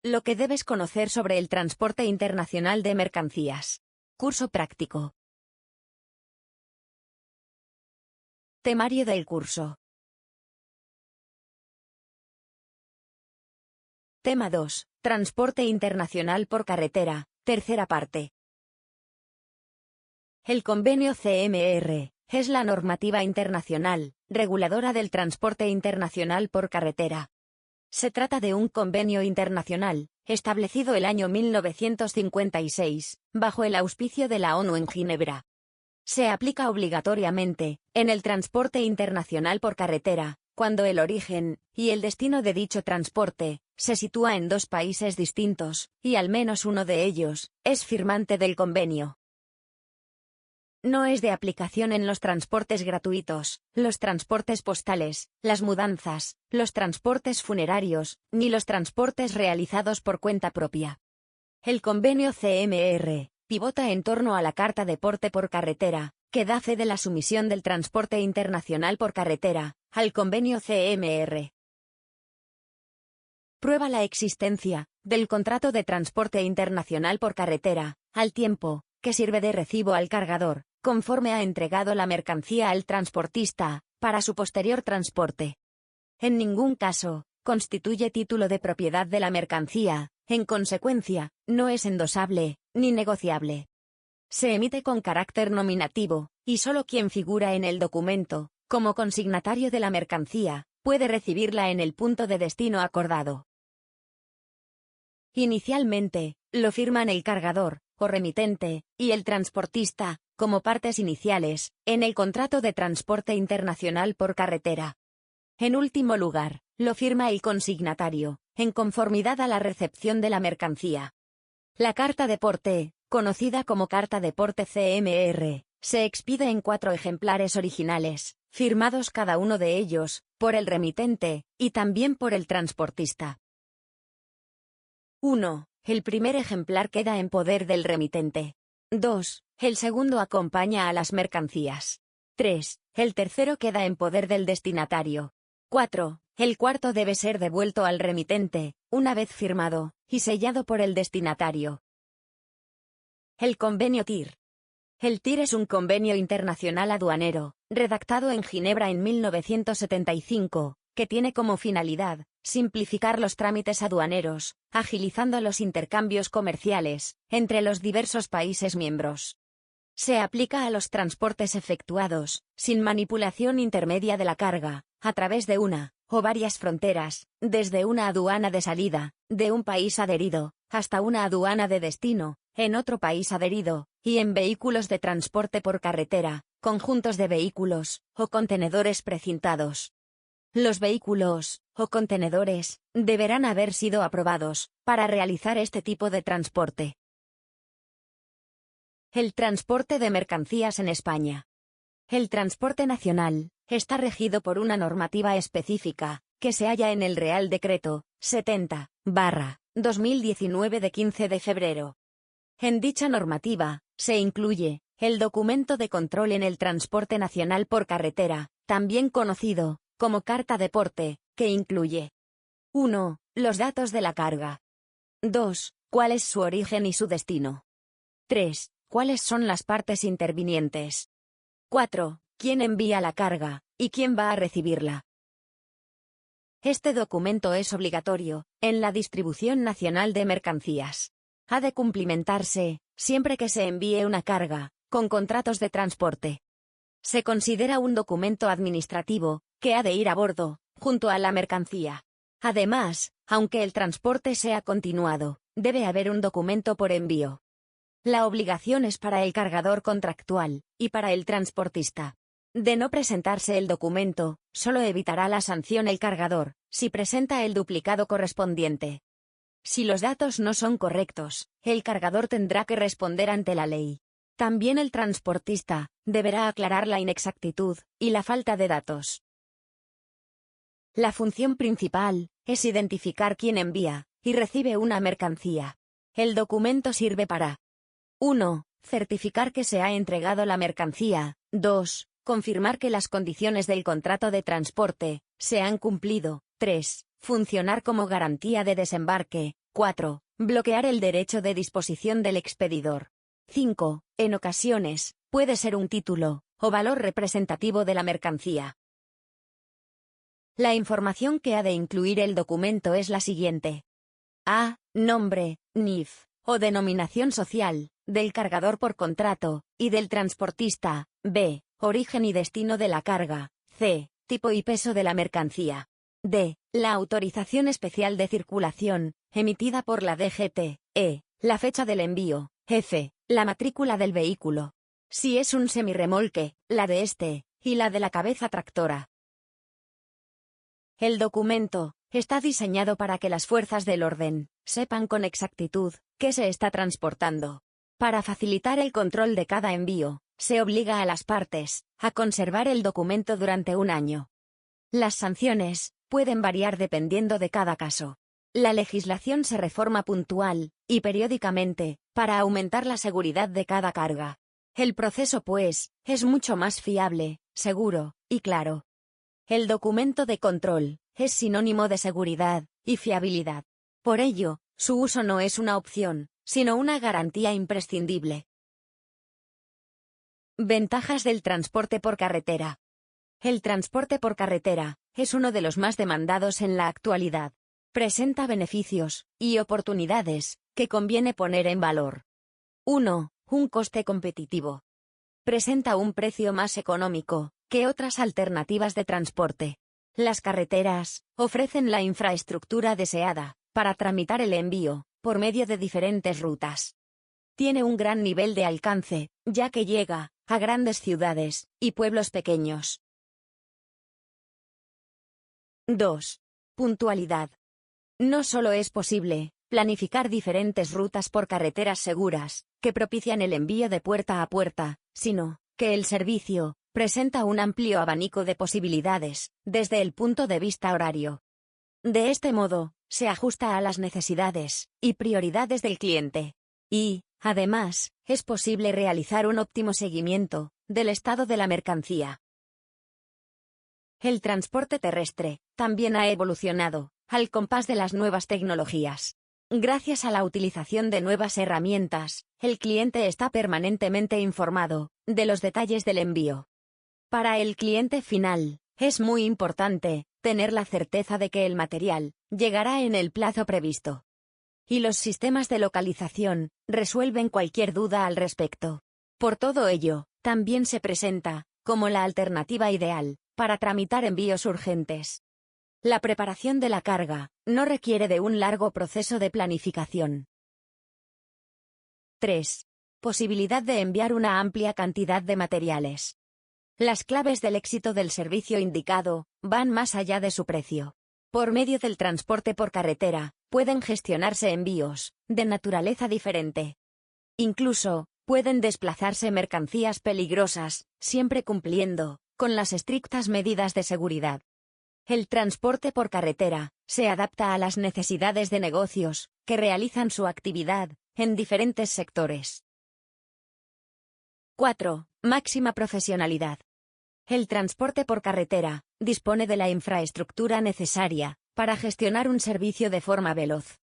Lo que debes conocer sobre el transporte internacional de mercancías. Curso práctico. Temario del curso. Tema 2. Transporte internacional por carretera. Tercera parte. El convenio CMR es la normativa internacional, reguladora del transporte internacional por carretera. Se trata de un convenio internacional, establecido el año 1956, bajo el auspicio de la ONU en Ginebra. Se aplica obligatoriamente, en el transporte internacional por carretera, cuando el origen y el destino de dicho transporte se sitúa en dos países distintos, y al menos uno de ellos es firmante del convenio. No es de aplicación en los transportes gratuitos, los transportes postales, las mudanzas, los transportes funerarios, ni los transportes realizados por cuenta propia. El convenio CMR pivota en torno a la Carta de Porte por Carretera, que da fe de la sumisión del transporte internacional por carretera al convenio CMR. Prueba la existencia del contrato de transporte internacional por carretera, al tiempo que sirve de recibo al cargador, conforme ha entregado la mercancía al transportista, para su posterior transporte. En ningún caso constituye título de propiedad de la mercancía, en consecuencia, no es endosable, ni negociable. Se emite con carácter nominativo, y solo quien figura en el documento, como consignatario de la mercancía, puede recibirla en el punto de destino acordado. Inicialmente, lo firman el cargador, o remitente, y el transportista, como partes iniciales, en el contrato de transporte internacional por carretera. En último lugar, lo firma el consignatario, en conformidad a la recepción de la mercancía. La carta de porte, conocida como Carta de Porte CMR, se expide en 4 ejemplares originales, firmados cada uno de ellos, por el remitente, y también por el transportista. 1. El primer ejemplar queda en poder del remitente. 2. El segundo acompaña a las mercancías. 3. El tercero queda en poder del destinatario. 4. El cuarto debe ser devuelto al remitente, una vez firmado y sellado por el destinatario. El convenio TIR. El TIR es un convenio internacional aduanero, redactado en Ginebra en 1975, que tiene como finalidad simplificar los trámites aduaneros, agilizando los intercambios comerciales entre los diversos países miembros. Se aplica a los transportes efectuados, sin manipulación intermedia de la carga, a través de una o varias fronteras, desde una aduana de salida, de un país adherido, hasta una aduana de destino, en otro país adherido, y en vehículos de transporte por carretera, conjuntos de vehículos, o contenedores precintados. Los vehículos, o contenedores, deberán haber sido aprobados, para realizar este tipo de transporte. El transporte de mercancías en España. El transporte nacional está regido por una normativa específica, que se halla en el Real Decreto 70/2019 de 15 de febrero. En dicha normativa, se incluye el documento de control en el transporte nacional por carretera, también conocido como Carta de Porte, que incluye 1. Los datos de la carga. 2. Cuál es su origen y su destino. 3. Cuáles son las partes intervinientes. 4. Quién envía la carga, y quién va a recibirla. Este documento es obligatorio en la distribución nacional de mercancías. Ha de cumplimentarse, siempre que se envíe una carga, con contratos de transporte. Se considera un documento administrativo, que ha de ir a bordo, junto a la mercancía. Además, aunque el transporte sea continuado, debe haber un documento por envío. La obligación es para el cargador contractual, y para el transportista. De no presentarse el documento, solo evitará la sanción el cargador, si presenta el duplicado correspondiente. Si los datos no son correctos, el cargador tendrá que responder ante la ley. También el transportista deberá aclarar la inexactitud y la falta de datos. La función principal es identificar quién envía y recibe una mercancía. El documento sirve para 1. Certificar que se ha entregado la mercancía. 2. Confirmar que las condiciones del contrato de transporte se han cumplido. 3. Funcionar como garantía de desembarque. 4. Bloquear el derecho de disposición del expedidor. 5. En ocasiones, puede ser un título o valor representativo de la mercancía. La información que ha de incluir el documento es la siguiente. A. Nombre, NIF, o denominación social, del cargador por contrato, y del transportista. B. Origen y destino de la carga. C. Tipo y peso de la mercancía. D. La autorización especial de circulación, emitida por la DGT. E. La fecha del envío. F. La matrícula del vehículo. Si es un semirremolque, la de este, y la de la cabeza tractora. El documento está diseñado para que las fuerzas del orden sepan con exactitud qué se está transportando. Para facilitar el control de cada envío, se obliga a las partes a conservar el documento durante un año. Las sanciones pueden variar dependiendo de cada caso. La legislación se reforma puntual y periódicamente para aumentar la seguridad de cada carga. El proceso, pues, es mucho más fiable, seguro y claro. El documento de control es sinónimo de seguridad y fiabilidad. Por ello, su uso no es una opción, sino una garantía imprescindible. Ventajas del transporte por carretera. El transporte por carretera es uno de los más demandados en la actualidad. Presenta beneficios y oportunidades que conviene poner en valor. 1. Un coste competitivo. Presenta un precio más económico que otras alternativas de transporte. Las carreteras ofrecen la infraestructura deseada para tramitar el envío por medio de diferentes rutas. Tiene un gran nivel de alcance, ya que llega a grandes ciudades y pueblos pequeños. 2. Puntualidad. No solo es posible planificar diferentes rutas por carreteras seguras, que propician el envío de puerta a puerta, sino que el servicio presenta un amplio abanico de posibilidades, desde el punto de vista horario. De este modo, se ajusta a las necesidades y prioridades del cliente. Y, además, es posible realizar un óptimo seguimiento del estado de la mercancía. El transporte terrestre también ha evolucionado al compás de las nuevas tecnologías. Gracias a la utilización de nuevas herramientas, el cliente está permanentemente informado de los detalles del envío. Para el cliente final, es muy importante tener la certeza de que el material llegará en el plazo previsto. Y los sistemas de localización resuelven cualquier duda al respecto. Por todo ello, también se presenta como la alternativa ideal para tramitar envíos urgentes. La preparación de la carga no requiere de un largo proceso de planificación. 3. Posibilidad de enviar una amplia cantidad de materiales. Las claves del éxito del servicio indicado van más allá de su precio. Por medio del transporte por carretera, pueden gestionarse envíos de naturaleza diferente. Incluso, pueden desplazarse mercancías peligrosas, siempre cumpliendo con las estrictas medidas de seguridad. El transporte por carretera se adapta a las necesidades de negocios que realizan su actividad en diferentes sectores. 4. Máxima profesionalidad. El transporte por carretera dispone de la infraestructura necesaria para gestionar un servicio de forma veloz.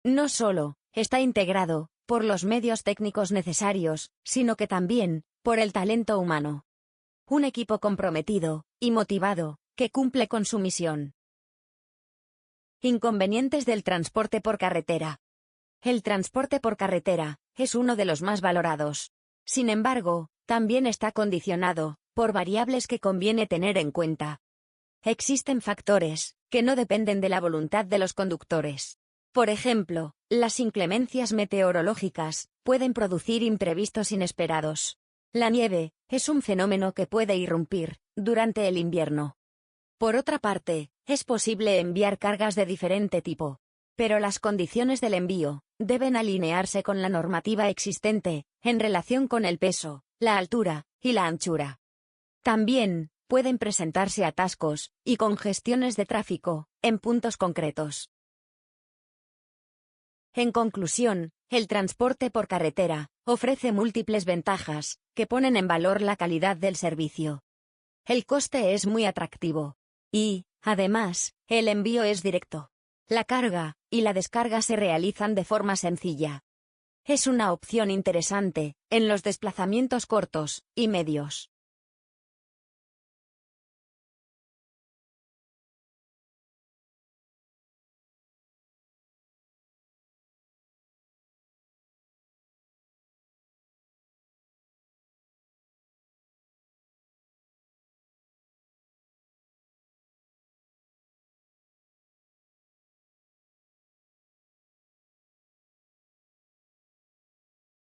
No solo está integrado por los medios técnicos necesarios, sino que también por el talento humano. Un equipo comprometido y motivado que cumple con su misión. Inconvenientes del transporte por carretera. El transporte por carretera es uno de los más valorados. Sin embargo, también está condicionado por variables que conviene tener en cuenta. Existen factores que no dependen de la voluntad de los conductores. Por ejemplo, las inclemencias meteorológicas pueden producir imprevistos inesperados. La nieve es un fenómeno que puede irrumpir durante el invierno. Por otra parte, es posible enviar cargas de diferente tipo, pero las condiciones del envío deben alinearse con la normativa existente en relación con el peso, la altura y la anchura. También pueden presentarse atascos y congestiones de tráfico en puntos concretos. En conclusión, el transporte por carretera ofrece múltiples ventajas que ponen en valor la calidad del servicio. El coste es muy atractivo. Y, además, el envío es directo. La carga y la descarga se realizan de forma sencilla. Es una opción interesante en los desplazamientos cortos y medios.